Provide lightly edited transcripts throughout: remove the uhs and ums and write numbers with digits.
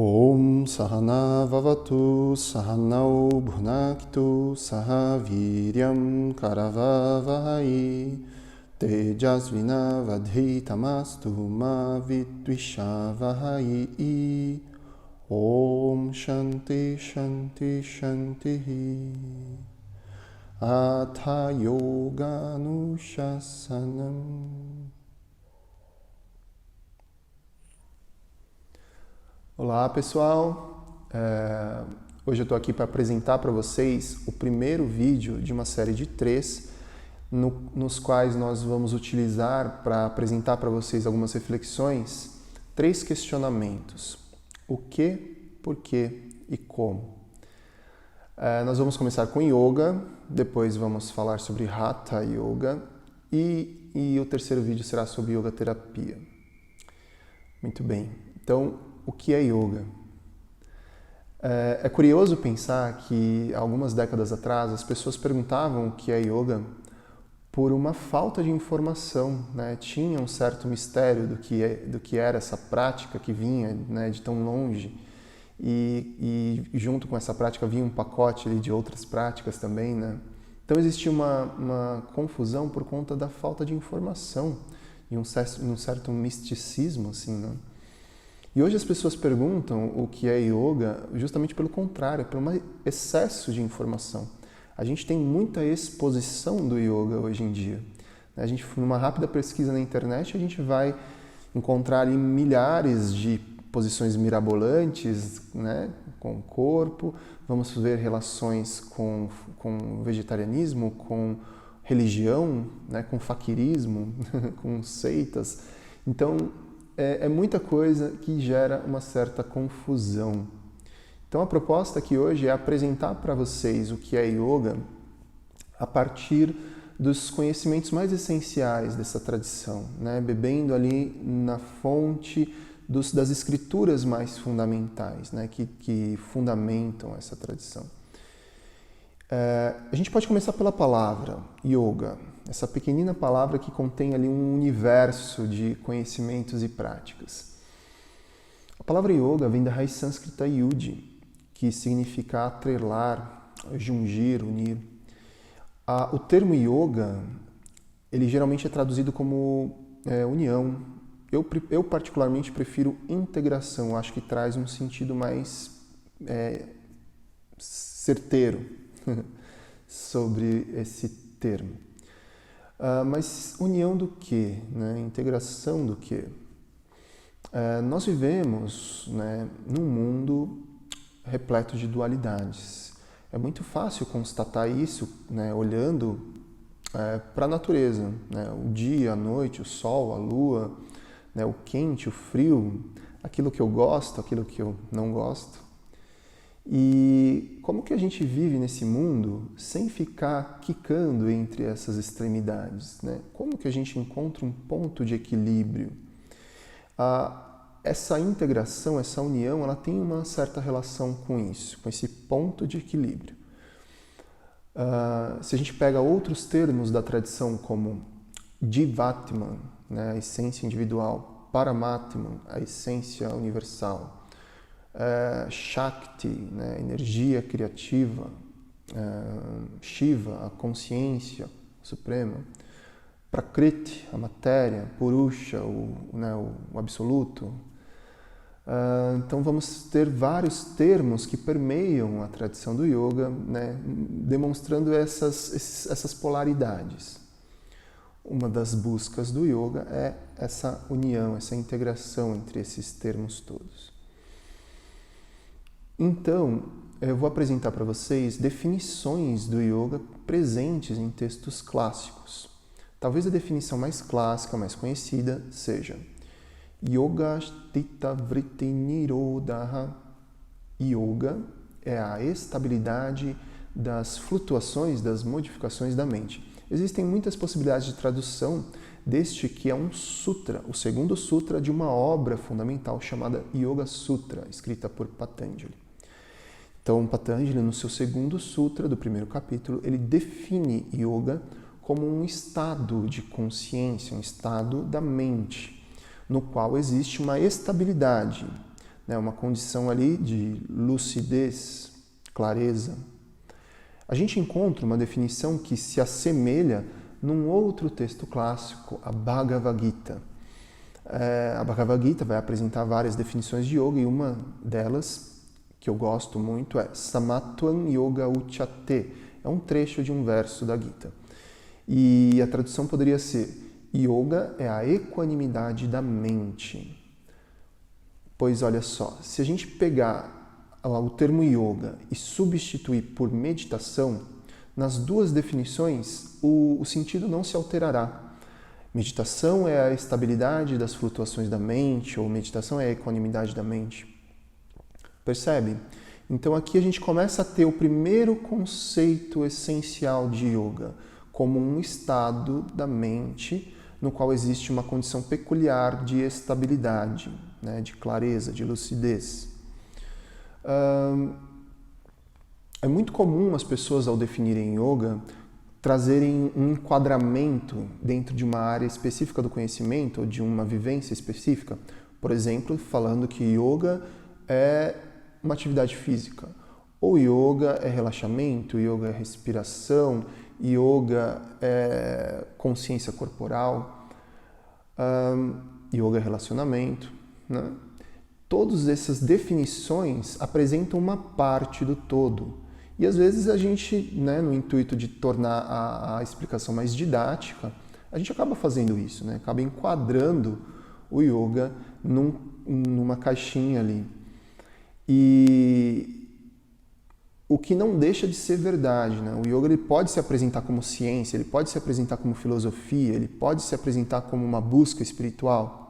Om Sahana Vavatu Sahanau Bhunaktu Saha Viryam Karavavahai Tejasvina Vadhitamastu Ma Vidvishavahai Om Shanti Shanti Shanti Atha Yoga Anushasanam. Olá pessoal, hoje eu estou aqui para apresentar para vocês o primeiro vídeo de uma série de 3, nos quais nós vamos utilizar para apresentar para vocês algumas reflexões, 3 questionamentos: o que, por quê e como. Nós vamos começar com Yoga, depois vamos falar sobre Hatha Yoga e o terceiro vídeo será sobre Yoga Terapia. Muito bem, então o que é Yoga? É curioso pensar que algumas décadas atrás as pessoas perguntavam o que é Yoga por uma falta de informação, né? Tinha um certo mistério do que era essa prática que vinha, né, de tão longe e junto com essa prática vinha um pacote ali de outras práticas também, né? Então existia uma confusão por conta da falta de informação e um certo misticismo, assim, né? E hoje as pessoas perguntam o que é yoga justamente pelo contrário, por um excesso de informação. A gente tem muita exposição do yoga hoje em dia. Numa rápida pesquisa na internet, a gente vai encontrar ali milhares de posições mirabolantes, né, com o corpo. Vamos ver relações com vegetarianismo, com religião, né, com faquirismo, com seitas. Então, é muita coisa que gera uma certa confusão. Então a proposta aqui hoje é apresentar para vocês o que é yoga a partir dos conhecimentos mais essenciais dessa tradição, né? Bebendo ali na fonte das escrituras mais fundamentais, né? que fundamentam essa tradição. A gente pode começar pela palavra yoga, essa pequenina palavra que contém ali um universo de conhecimentos e práticas. A palavra yoga vem da raiz sânscrita yudi, que significa atrelar, jungir, unir. O termo yoga, ele geralmente é traduzido como união. Eu particularmente prefiro integração, acho que traz um sentido mais certeiro sobre esse termo. Mas união do quê? Né? Integração do quê? Nós vivemos, né, num mundo repleto de dualidades. É muito fácil constatar isso, né, olhando para a natureza, né? O dia, a noite, o sol, a lua, né, o quente, o frio, aquilo que eu gosto, aquilo que eu não gosto. E como que a gente vive nesse mundo sem ficar quicando entre essas extremidades, né? Como que a gente encontra um ponto de equilíbrio? Essa integração, essa união, ela tem uma certa relação com isso, com esse ponto de equilíbrio. Se a gente pega outros termos da tradição como Jivatman, né, a essência individual, Paramatman, a essência universal, Shakti, né, energia criativa, Shiva, a consciência suprema, Prakriti, a matéria, Purusha, o absoluto. Então vamos ter vários termos que permeiam a tradição do yoga, né, demonstrando essas polaridades. Uma das buscas do yoga é essa união, essa integração entre esses termos todos. Então, eu vou apresentar para vocês definições do yoga presentes em textos clássicos. Talvez a definição mais clássica, mais conhecida, seja Yoga Sthita Vritti Nirodha. Yoga é a estabilidade das flutuações, das modificações da mente. Existem muitas possibilidades de tradução deste que é um sutra, o segundo sutra de uma obra fundamental chamada Yoga Sutra, escrita por Patanjali. Então, Patanjali, no seu segundo sutra do primeiro capítulo, ele define yoga como um estado de consciência, um estado da mente, no qual existe uma estabilidade né? Uma condição ali de lucidez, clareza. A gente encontra uma definição que se assemelha num outro texto clássico, a Bhagavad Gita. A Bhagavad Gita vai apresentar várias definições de yoga e uma delas, que eu gosto muito, é Samatvam Yoga Uchate. É um trecho de um verso da Gita. E a tradução poderia ser: Yoga é a equanimidade da mente. Pois olha só, se a gente pegar o termo yoga e substituir por meditação, nas duas definições o sentido não se alterará. Meditação é a estabilidade das flutuações da mente, ou meditação é a equanimidade da mente. Percebe? Então aqui a gente começa a ter o primeiro conceito essencial de yoga, como um estado da mente no qual existe uma condição peculiar de estabilidade, né, de clareza, de lucidez. É muito comum as pessoas, ao definirem yoga, trazerem um enquadramento dentro de uma área específica do conhecimento ou de uma vivência específica. Por exemplo, falando que yoga é uma atividade física. Ou yoga é relaxamento, yoga é respiração, yoga é consciência corporal, yoga é relacionamento, né? Todas essas definições apresentam uma parte do todo. E às vezes a gente, né, no intuito de tornar a explicação mais didática, a gente acaba fazendo isso, né? Acaba enquadrando o yoga numa caixinha ali. E o que não deixa de ser verdade, né? O yoga ele pode se apresentar como ciência, ele pode se apresentar como filosofia, ele pode se apresentar como uma busca espiritual.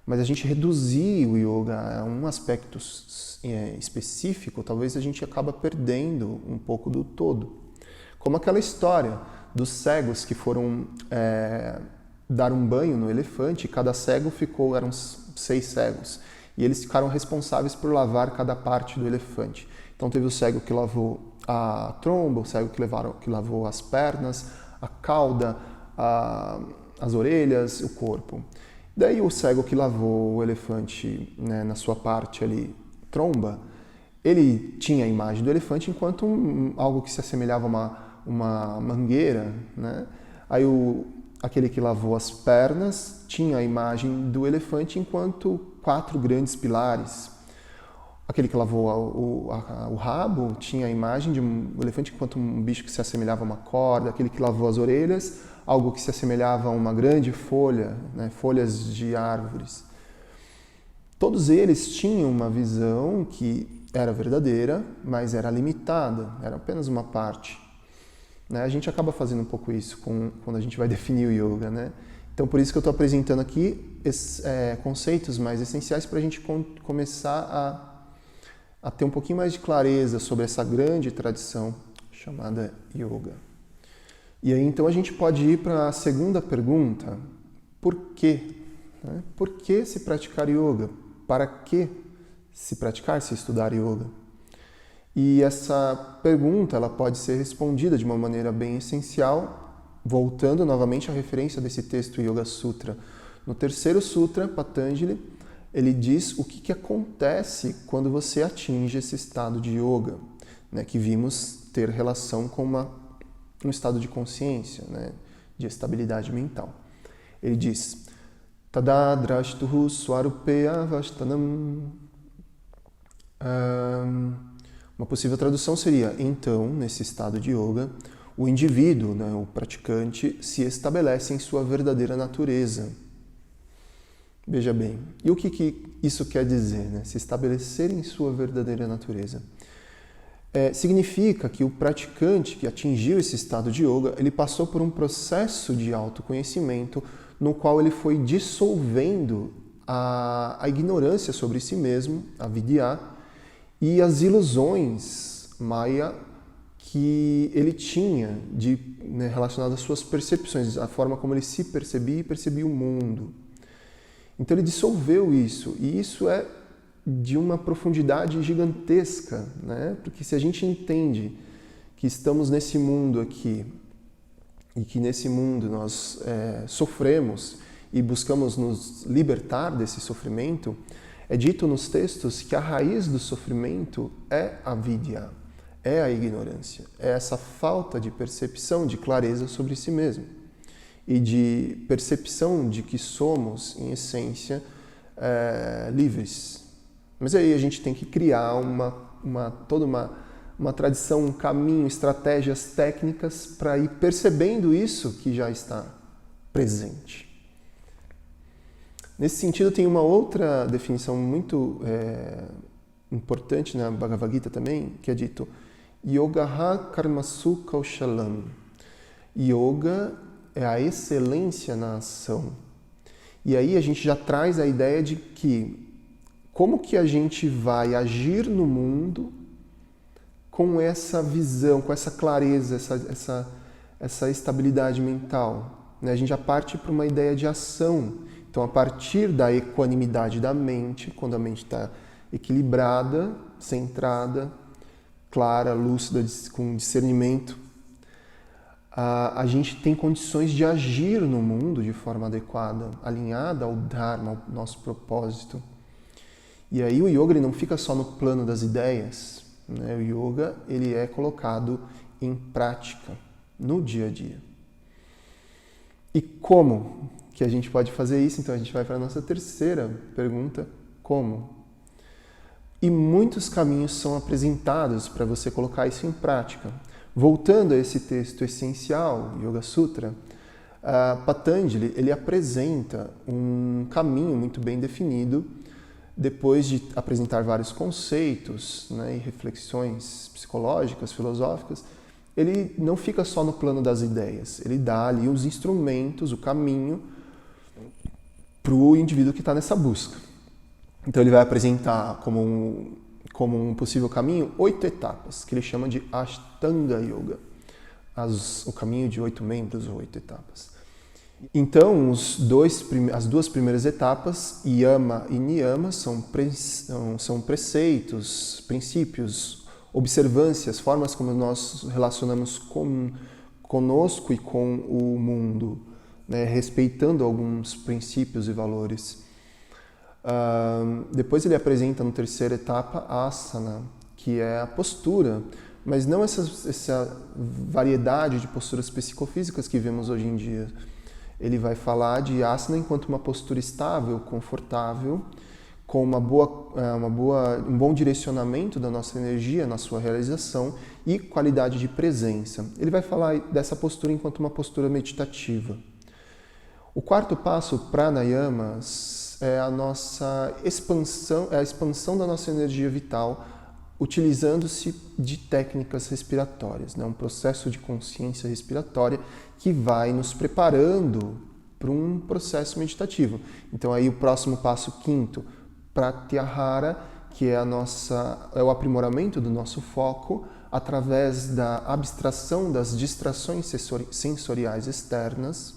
Mas a gente reduzir o yoga a um aspecto específico, talvez a gente acaba perdendo um pouco do todo. Como aquela história dos cegos que foram dar um banho no elefante, e cada cego eram 6 cegos, e eles ficaram responsáveis por lavar cada parte do elefante. Então teve o cego que lavou a tromba, o cego que lavou as pernas, a cauda, as orelhas, o corpo. Daí o cego que lavou o elefante, né, na sua parte ali, tromba, ele tinha a imagem do elefante enquanto algo que se assemelhava a uma mangueira, né? Aí aquele que lavou as pernas tinha a imagem do elefante enquanto 4 grandes pilares. Aquele que lavou o rabo tinha a imagem de um elefante enquanto um bicho que se assemelhava a uma corda. Aquele que lavou as orelhas, algo que se assemelhava a uma grande folha, né, folhas de árvores. Todos eles tinham uma visão que era verdadeira, mas era limitada, era apenas uma parte. Né? A gente acaba fazendo um pouco isso quando a gente vai definir o yoga, né? Então, por isso que eu estou apresentando aqui conceitos mais essenciais para a gente começar a ter um pouquinho mais de clareza sobre essa grande tradição chamada yoga. E aí, então, a gente pode ir para a segunda pergunta. Por quê? Né? Por que se praticar yoga? Para que se praticar, se estudar yoga? E essa pergunta ela pode ser respondida de uma maneira bem essencial, voltando novamente à referência desse texto Yoga Sutra. No terceiro sutra, Patanjali, ele diz o que acontece quando você atinge esse estado de yoga, né, que vimos ter relação com um estado de consciência, né, de estabilidade mental. Ele diz: Tada drashtuhu swarupeya vastanam. Uma possível tradução seria: então, nesse estado de yoga, o indivíduo, né, o praticante, se estabelece em sua verdadeira natureza. Veja bem, e o que isso quer dizer, né? Se estabelecer em sua verdadeira natureza? Significa que o praticante que atingiu esse estado de yoga, ele passou por um processo de autoconhecimento no qual ele foi dissolvendo a ignorância sobre si mesmo, a vidya, e as ilusões, maya, que ele tinha né, relacionado às suas percepções, a forma como ele se percebia e percebia o mundo. Então ele dissolveu isso, e isso é de uma profundidade gigantesca, né? Porque se a gente entende que estamos nesse mundo aqui, e que nesse mundo nós sofremos e buscamos nos libertar desse sofrimento, É dito nos textos que a raiz do sofrimento é a vidya, é a ignorância, é essa falta de percepção, de clareza sobre si mesmo e de percepção de que somos, em essência, livres. Mas aí a gente tem que criar toda uma tradição, um caminho, estratégias técnicas para ir percebendo isso que já está presente. Nesse sentido, tem uma outra definição muito importante na Bhagavad Gita também, que é dito Yogaha Karmasu Kaushalam. Yoga é a excelência na ação. E aí a gente já traz a ideia de que como que a gente vai agir no mundo com essa visão, com essa clareza, essa estabilidade mental. A gente já parte para uma ideia de ação. Então, a partir da equanimidade da mente, quando a mente está equilibrada, centrada, clara, lúcida, com discernimento, a gente tem condições de agir no mundo de forma adequada, alinhada ao Dharma, ao nosso propósito. E aí o yoga ele não fica só no plano das ideias, né? O yoga ele é colocado em prática, no dia a dia. E como que a gente pode fazer isso? Então a gente vai para a nossa terceira pergunta, como? E muitos caminhos são apresentados para você colocar isso em prática. Voltando a esse texto essencial, Yoga Sutra, Patanjali ele apresenta um caminho muito bem definido, depois de apresentar vários conceitos, né, e reflexões psicológicas, filosóficas. Ele não fica só no plano das ideias, ele dá ali os instrumentos, o caminho para o indivíduo que está nessa busca. Então ele vai apresentar como um possível caminho 8 etapas, que ele chama de Ashtanga Yoga, o caminho de 8 membros, 8 etapas. Então as duas primeiras etapas, Yama e Niyama, são preceitos, princípios, observâncias, formas como nós relacionamos conosco e com o mundo, né, respeitando alguns princípios e valores. Depois ele apresenta na terceira etapa a asana, que é a postura, mas não essa variedade de posturas psicofísicas que vemos hoje em dia. Ele vai falar de asana enquanto uma postura estável, confortável, com um bom direcionamento da nossa energia na sua realização e qualidade de presença. Ele vai falar dessa postura enquanto uma postura meditativa. O quarto passo, pranayamas, é a expansão da nossa energia vital, utilizando-se de técnicas respiratórias, né? Um processo de consciência respiratória que vai nos preparando para um processo meditativo. Então aí o próximo passo, quinto, pratyahara, que é o aprimoramento do nosso foco através da abstração das distrações sensoriais externas.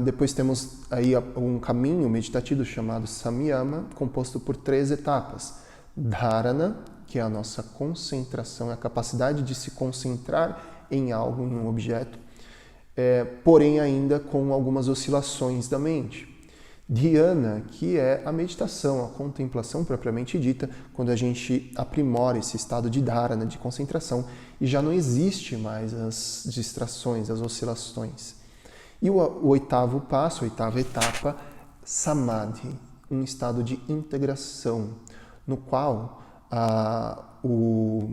Depois temos aí um caminho meditativo chamado samyama, composto por 3 etapas. Dharana, que é a nossa concentração, a capacidade de se concentrar em algo, em um objeto, porém ainda com algumas oscilações da mente. Dhyana, que é a meditação, a contemplação propriamente dita, quando a gente aprimora esse estado de dharana, de concentração, e já não existe mais as distrações, as oscilações. E o oitavo passo, a oitava etapa, samadhi, um estado de integração, no qual o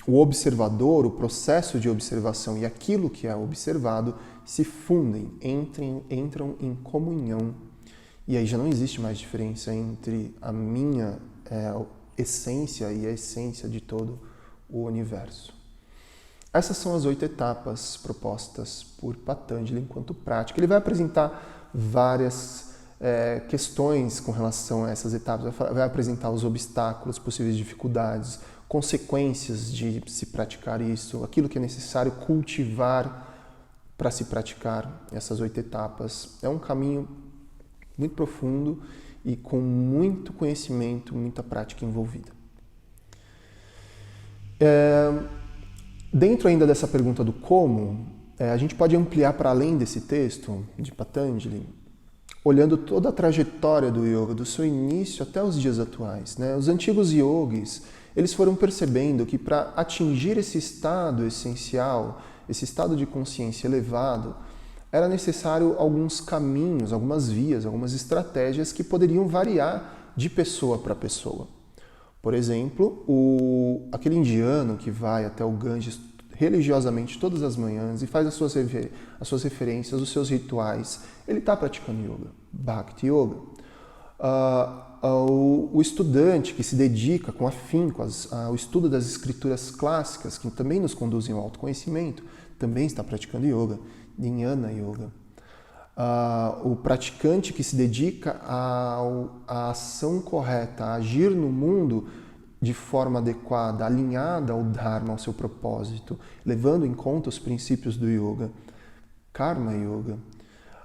observador, o processo de observação e aquilo que é observado se fundem, entram em comunhão. E aí já não existe mais diferença entre a minha essência e a essência de todo o universo. Essas são as 8 etapas propostas por Patanjali enquanto prática. Ele vai apresentar várias questões com relação a essas etapas, vai apresentar os obstáculos, possíveis dificuldades, consequências de se praticar isso, aquilo que é necessário cultivar para se praticar essas 8 etapas. É um caminho muito profundo e com muito conhecimento, muita prática envolvida. Dentro ainda dessa pergunta do como, a gente pode ampliar para além desse texto de Patanjali, olhando toda a trajetória do yoga, do seu início até os dias atuais, né? Os antigos yogis, eles foram percebendo que para atingir esse estado essencial, esse estado de consciência elevado, era necessário alguns caminhos, algumas vias, algumas estratégias que poderiam variar de pessoa para pessoa. Por exemplo, aquele indiano que vai até o Ganges religiosamente todas as manhãs e faz as suas referências, os seus rituais, ele está praticando yoga, Bhakti Yoga. O estudante que se dedica com afinco ao estudo das escrituras clássicas, que também nos conduzem ao autoconhecimento, também está praticando yoga, Dhyana Yoga. O praticante que se dedica à ação correta, a agir no mundo de forma adequada, alinhada ao Dharma, ao seu propósito, levando em conta os princípios do yoga, Karma Yoga.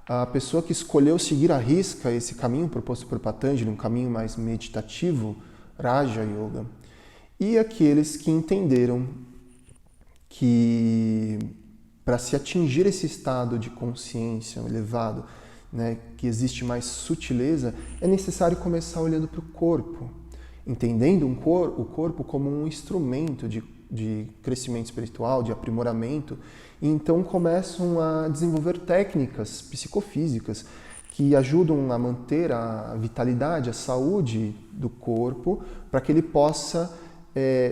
A pessoa que escolheu seguir à risca esse caminho proposto por Patanjali, um caminho mais meditativo, Raja Yoga. E aqueles que entenderam que para se atingir esse estado de consciência elevado, né, que existe mais sutileza, é necessário começar olhando para o corpo, entendendo o corpo como um instrumento de crescimento espiritual, de aprimoramento, e então começam a desenvolver técnicas psicofísicas que ajudam a manter a vitalidade, a saúde do corpo, para que ele possa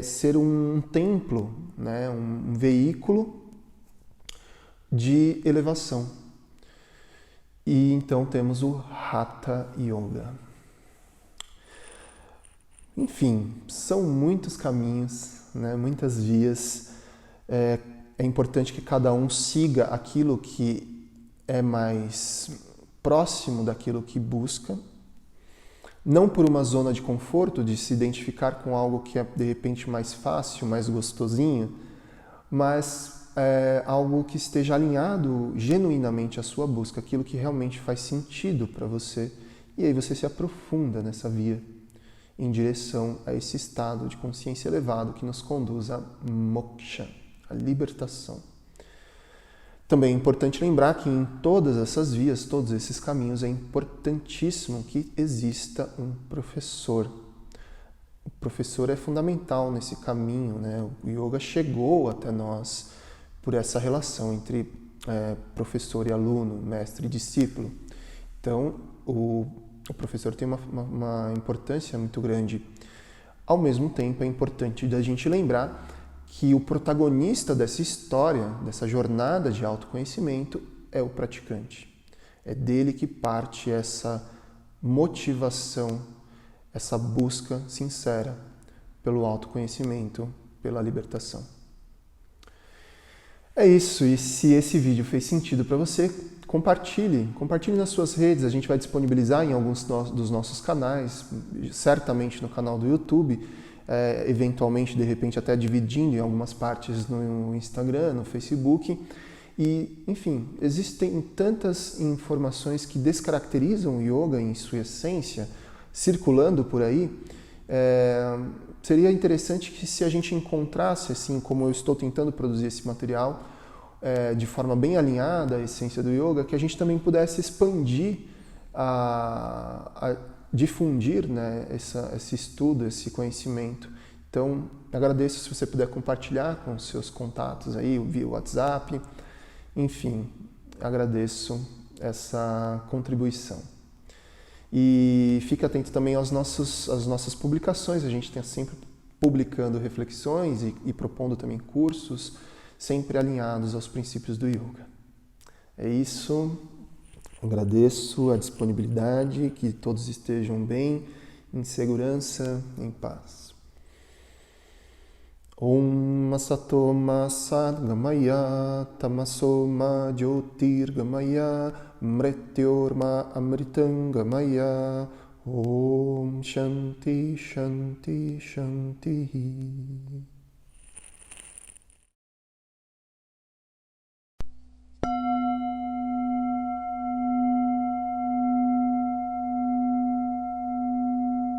ser um templo, né, um veículo de elevação. E então temos o Hatha Yoga. Enfim, são muitos caminhos, né, muitas vias. É importante que cada um siga aquilo que é mais próximo daquilo que busca, não por uma zona de conforto, de se identificar com algo que é de repente mais fácil, mais gostosinho, mas algo que esteja alinhado genuinamente à sua busca, aquilo que realmente faz sentido para você, e aí você se aprofunda nessa via em direção a esse estado de consciência elevado que nos conduz a moksha, a libertação. Também é importante lembrar que em todas essas vias, todos esses caminhos, é importantíssimo que exista um professor. O professor é fundamental nesse caminho, né? O yoga chegou até nós por essa relação entre professor e aluno, mestre e discípulo. Então, o professor tem uma importância muito grande. Ao mesmo tempo, é importante da gente lembrar que o protagonista dessa história, dessa jornada de autoconhecimento, é o praticante. É dele que parte essa motivação, essa busca sincera pelo autoconhecimento, pela libertação. É isso, e se esse vídeo fez sentido para você, compartilhe nas suas redes. A gente vai disponibilizar em alguns dos nossos canais, certamente no canal do YouTube, eventualmente, de repente, até dividindo em algumas partes no Instagram, no Facebook. E, enfim, existem tantas informações que descaracterizam o yoga em sua essência, circulando por aí. Seria interessante que, se a gente encontrasse, assim como eu estou tentando produzir esse material, de forma bem alinhada à essência do yoga, que a gente também pudesse expandir, difundir, né, esse estudo, esse conhecimento. Então, agradeço se você puder compartilhar com os seus contatos aí, via WhatsApp. Enfim, agradeço essa contribuição. E fique atento também às nossas publicações. A gente está sempre publicando reflexões e propondo também cursos, sempre alinhados aos princípios do yoga. É isso. Agradeço a disponibilidade, que todos estejam bem, em segurança, em paz. Om Sato Ma Sadgamaya Tamaso Ma Jyotirgamaya Mrityorma Amritangamaya Om Shanti Shanti Shanti.